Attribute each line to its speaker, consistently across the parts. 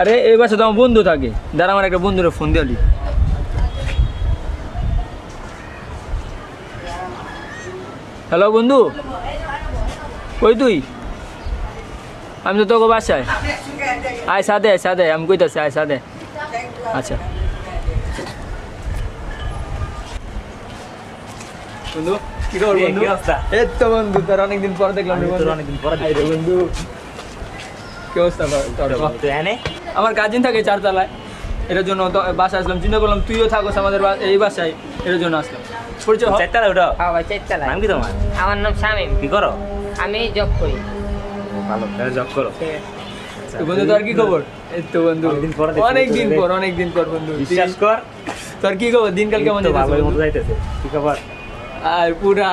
Speaker 1: আরে এই বাসা তো আমার বন্ধু থাকে, দাঁড়া আমার একটা বন্ধুরে ফোন দিলি। হ্যালো বন্ধু, কই তুই? আমি তো তোকে বাসায়। আয় সাদে আমি কইতাছি, আয় সাদে। আচ্ছা বন্ধু, কি খবর বন্ধু? এই তো বন্ধু, তোর অনেকদিন পর দেখলাম রে বন্ধু।
Speaker 2: অনেকদিন পরে
Speaker 1: বন্ধু কি অবস্থা তোর? আমার কাজিন থাকে চারতলায়, এটার জন্য বাসায় আসলাম। চিন্তা করলাম তুইও থাকোস আমাদের এই বাসায়, এটার জন্য আসলাম। পরিচয় হ।
Speaker 2: চারতলা ওটা?
Speaker 3: হ্যাঁ ভাই, চারতলা।
Speaker 2: নাম কি তোমার?
Speaker 3: আমার নাম শামীম।
Speaker 2: কি করো?
Speaker 3: আমি জব করি।
Speaker 2: ভালো, তাহলে জব করো।
Speaker 1: তো বন্ধু তোর কি খবর? এই তো বন্ধু অনেকদিন পর বন্ধু,
Speaker 2: বিশ্বাস কর।
Speaker 1: তোর কি খবর? দিনকাল কেমন
Speaker 2: ভালোই
Speaker 1: যাইতেছে?
Speaker 2: মতো যাইতেছে। কি খবর?
Speaker 1: আর পুরা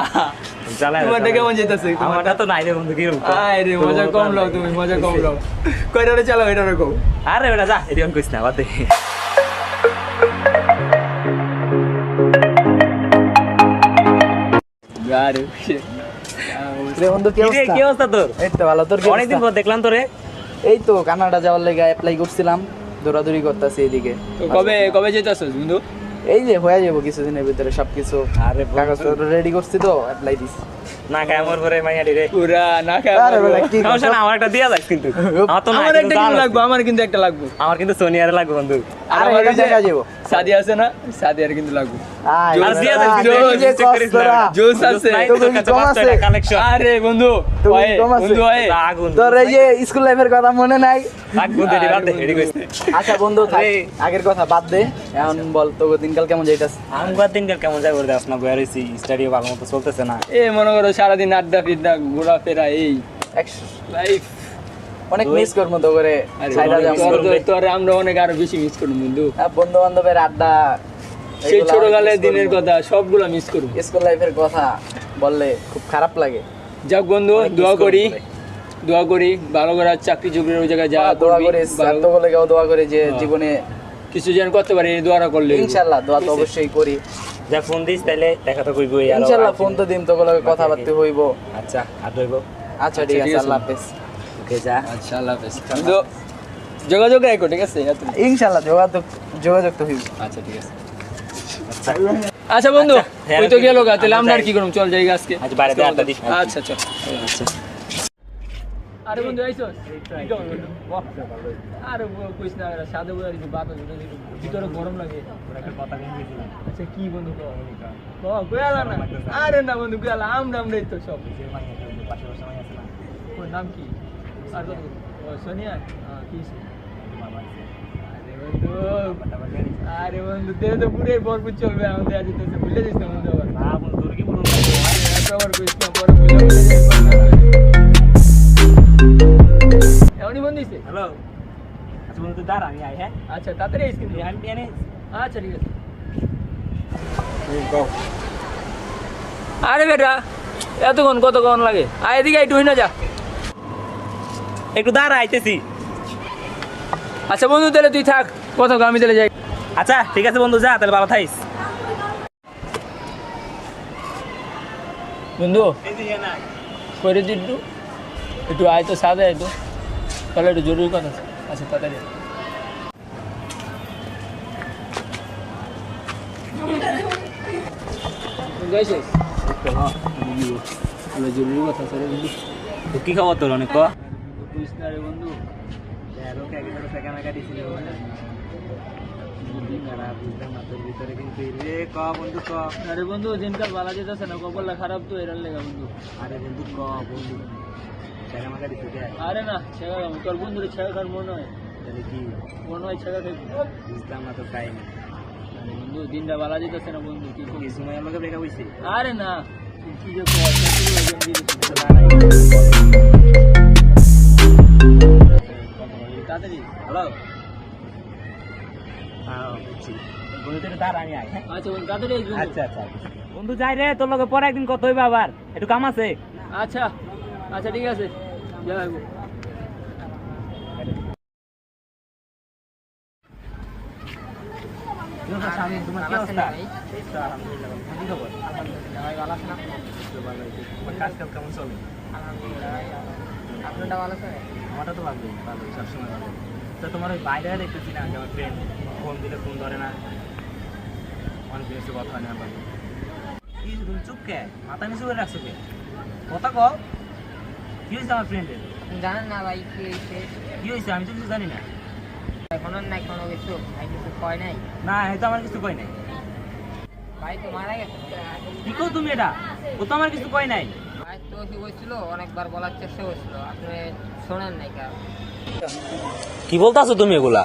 Speaker 2: চালায়
Speaker 1: তোমারটা কেমন যাইতেছে?
Speaker 2: আমারটা তো নাই রে বন্ধু, কি রকম?
Speaker 1: আয় রে, মজা কম লাও তুমি, মজা কম লাও। কয়টারে চালাও এটারে কও।
Speaker 2: আরে বেটা যা, এদিকে কইছ না, বাদ দে।
Speaker 1: আরে
Speaker 4: রে বন্ধু, কি অবস্থা?
Speaker 2: কি অবস্থা তোর?
Speaker 4: এই তো ভালো। তোর কি
Speaker 2: অনেকদিন
Speaker 4: অবস্থা?
Speaker 2: পর দেখলাম তোরে।
Speaker 4: এই তো কানাডা যাওয়ার লেগে অ্যাপ্লাই করছিলাম, দৌড়াদৌড়ি করতেছি এইদিকে।
Speaker 1: তো কবে যেতেছস বন্ধু?
Speaker 4: এই যে হয়ে যাবো কিছুদিনের ভিতরে সবকিছু।
Speaker 2: আরে
Speaker 4: কাগজপত্র রেডি করছি তো অ্যাপ্লাই দিছি।
Speaker 2: না খায় আমার ঘরে মাইয়াডি রে।
Speaker 1: পুরা না খায়।
Speaker 4: আরে বেটা কি
Speaker 2: সমস্যা না, আমার একটা দিয়া যাস কিন্তু। আমার তো না,
Speaker 1: আমার একটা কিন্তু লাগবে, আমার কিন্তু একটা লাগবে।
Speaker 2: আমার কিন্তু সোনিয়ারে লাগবে বন্ধু।
Speaker 1: আর
Speaker 4: আরে
Speaker 1: আমার
Speaker 4: এটা
Speaker 1: ওই যে
Speaker 4: দেখা যাবো।
Speaker 1: সাদি আছে না, সাদিয়ার কিন্তু লাগবে।
Speaker 4: আয়
Speaker 1: জোস
Speaker 2: আর দিয়া
Speaker 4: বেটা,
Speaker 2: যাস,
Speaker 4: এই যে
Speaker 2: চেক করিস না।
Speaker 4: কষ্টরা।
Speaker 1: জোস আছে।
Speaker 2: নাই
Speaker 4: তোর
Speaker 2: তোর
Speaker 4: কি
Speaker 2: কাছে
Speaker 4: কম
Speaker 2: 5
Speaker 4: আছে?
Speaker 2: টাকা কালেকশন।
Speaker 1: আরে বন্ধু
Speaker 4: তুমি
Speaker 1: ওয়ে,
Speaker 4: কম আছে?
Speaker 1: বন্ধু ওয়ে।
Speaker 2: আগুন।
Speaker 4: তোর এই যে স্কুল লাইফের কথা মনে নাই?
Speaker 2: আগুন দেরি বাদ দে, এডি কইছ।
Speaker 4: আচ্ছা বন্ধু থাক,
Speaker 2: আরে।
Speaker 4: আগের কথা বাদ দে। এখন বল তো দিনকাল কেমন যাইতাছে?
Speaker 2: আমগার দিনকাল কেমন যায় বলতে আসনা, বয়ার হইছি, স্টাডিও ভালো মতো চলতেছে না।
Speaker 1: এ মনে করো সারাদিন আড্ডা ফিড্ডা ঘোরাফেরা এই লাইফ।
Speaker 4: অনেক
Speaker 2: তুই-
Speaker 4: মিস করবো তো করে
Speaker 1: আরে
Speaker 4: সাইডা
Speaker 1: অনেক
Speaker 4: যাবো।
Speaker 1: miss করবো। তোরে আমরা অনেক আরো বেশি মিস করবো বন্ধু।
Speaker 4: বন্ধু বান্ধবের আড্ডা,
Speaker 1: সেই
Speaker 4: এগুলা
Speaker 1: ছোটকালের
Speaker 4: miss
Speaker 1: দিনের
Speaker 4: করবো।
Speaker 1: কথা সবগুলো মিস করবো।
Speaker 4: স্কুল লাইফের কথা বললে খুব খারাপ লাগে।
Speaker 1: যাক বন্ধু,
Speaker 4: অনেক miss
Speaker 1: দোয়া
Speaker 4: করবো
Speaker 1: করি
Speaker 4: বলে।
Speaker 1: দোয়া করি ভালো করে চাকরি চুকরির ওই জায়গায় যা
Speaker 4: দোয়া
Speaker 1: করবি,
Speaker 4: করে
Speaker 1: ভালো
Speaker 4: বলে কেউ দোয়া করে যে
Speaker 1: হ্যাঁ।
Speaker 4: জীবনে
Speaker 1: কিছু যেন করতে পারি, এই দোয়াটা করলে
Speaker 4: ইনশাল্লাহ দোয়া তো অবশ্যই করি।
Speaker 2: যা ফোন দিস তাইলে দেখা তো কইবই আর।
Speaker 4: ইনশাল্লাহ ফোন তো দিম, তো কথাবার্তা হইব।
Speaker 2: আচ্ছা, আর দইব।
Speaker 4: আচ্ছা ঠিক আছে, আল্লাহ হাফেজ।
Speaker 2: ওকে যা।
Speaker 1: আচ্ছা আল্লাহ হাফেজ বন্ধু, যোগাযোগ রাখো ঠিক আছে?
Speaker 4: ইনশাল্লাহ যোগাযোগ তো হইব।
Speaker 1: আচ্ছা ঠিক আছে। আচ্ছা বন্ধু,
Speaker 2: আচ্ছা,
Speaker 1: ওই তো গেল গা, তাহলে
Speaker 2: আমরা
Speaker 1: আমরা আর
Speaker 2: যাই।
Speaker 1: কি করব? চল যাই আজকে।
Speaker 2: আজ বাইরে দিয়ে আড্ডা দিস।
Speaker 1: আচ্ছা চল।
Speaker 2: আচ্ছা।
Speaker 1: আরে বন্ধু আইছস? কি খবর বন্ধু? আরে কইছ না, সাদা বইয়া দিছি, বাতাস ভিতরে গরম লাগে।
Speaker 2: একটা কথা বলছিলাম।
Speaker 1: আচ্ছা কি বন্ধু কও? কইলা না? আরে না বন্ধু, কইলা আমরাই তো সব। ওর নাম কি? আর কত? ও সোনিয়া? কি? আরে বন্ধু দে তো পুরো ভরপুর চলবে আমাদের, আজ তো ভুলে যাস না বন্ধু আবার।
Speaker 2: না বন্ধু, তোর কি বলবো?
Speaker 1: আবার কইছ না, পরে ভুলে এমনি বন্ধু দিছে।
Speaker 2: হ্যালো। আচ্ছা বন্ধু, তুই দাঁড়া, আমি আই। হ্যাঁ,
Speaker 1: আচ্ছা তাড়াতাড়ি আইস কিন্তু।
Speaker 2: আমি এনে।
Speaker 1: আচ্ছা ঠিক আছে। আরে বেটা কতক্ষণ লাগে? আয় এদিকে একটু না যা।
Speaker 2: একটু দাঁড়া, আইতেছি।
Speaker 1: আচ্ছা বন্ধু তাহলে তুই থাক, কতক্ষণ আমি তাহলে যাই।
Speaker 2: আচ্ছা ঠিক আছে বন্ধু, যা তাহলে, ভালো থাইস।
Speaker 1: বন্ধু করে দি একটু আয় তো, সাদে আয় তো, তাহলে একটু জরুরি কথা আছে। আচ্ছা তাড়াতাড়ি যাইছিস? জরুরি কথা আছে রে বন্ধু।
Speaker 2: তো কি খবর তোর? অনেক ক।
Speaker 1: বুঝিস না রে বন্ধু, আরে বন্ধু দিনকাল ভালো যেতেছে না, কপালটা খারাপ তো, এরার লেগা বন্ধু।
Speaker 2: আরে বন্ধু ক বন্ধু,
Speaker 1: আরে না ছেঁকা খাবো, তোর বন্ধুরে ছেঁকা খাওয়ার মনে হয়?
Speaker 2: তাহলে কি
Speaker 1: মনে হয় ছেঁকা খাই।
Speaker 2: বুঝলাম না তো, খাই না।
Speaker 1: আরে বন্ধু দিনটা ভালো যেতেছে না বন্ধু, কি করবি?
Speaker 2: এই সময় আমাকে বেকা হইছে।
Speaker 1: আরে না তুই কি যে কর, চাকরি লাগবে দিয়ে দিচ্ছি। তাড়াতাড়ি
Speaker 2: হ্যালো। হ্যাঁ বুঝছি বন্ধু, তুই দাঁড়া, আমি আই। হ্যাঁ,
Speaker 1: আচ্ছা বন্ধু তাড়াতাড়ি আইস বন্ধু।
Speaker 2: আচ্ছা আচ্ছা বন্ধু, যাই রে, তোর লগে পরে একদিন কত হইবে, আবার একটু কাম আছে।
Speaker 1: আচ্ছা আচ্ছা ঠিক আছে, যাই হোক।
Speaker 2: তোমার কি অবস্থা? আলহামদুলিল্লাহ। কি খবর?
Speaker 3: আলহামদুলিল্লাহ ভাই, ভালো আছেন আপনি?
Speaker 2: তোমার কাজকাল কেমন চলে?
Speaker 3: আলহামদুলিল্লাহ ভাই, আপনারটা ভালো আছে?
Speaker 2: আমারটা তো ভালোই, ভালোই, সবসময় ভালো। তো তোমার ওই বাইরে দেখতেছি না যে আমার ফ্রেন্ড ফোন দিলে ফোন ধরে না, অনেক কিছু কথা হয় না আমার। কি তুমি চুপ কে, মাথা নিচু করে রাখছো কে? কথা কও, কি হয়েছে আমার ফ্রেন্ডের?
Speaker 3: জানেন না ভাই কি হয়েছে?
Speaker 2: কি হয়েছে আমি তো কিছু জানি না।
Speaker 3: এখন আর নাই কোনো কিছু, ভাই কিছু কয় নাই।
Speaker 2: না হয়তো আমার কিছু কয় নাই।
Speaker 3: ভাই তো মারা গেছে।
Speaker 2: কি কও তুমি এটা? ও তো আমার কিছু কয় নাই।
Speaker 3: ভাই তো কি বলছিল, অনেকবার বলার চেষ্টা করছিল, আপনি শোনেন নাই কার।
Speaker 2: কি বলতাছো তুমি এগুলা?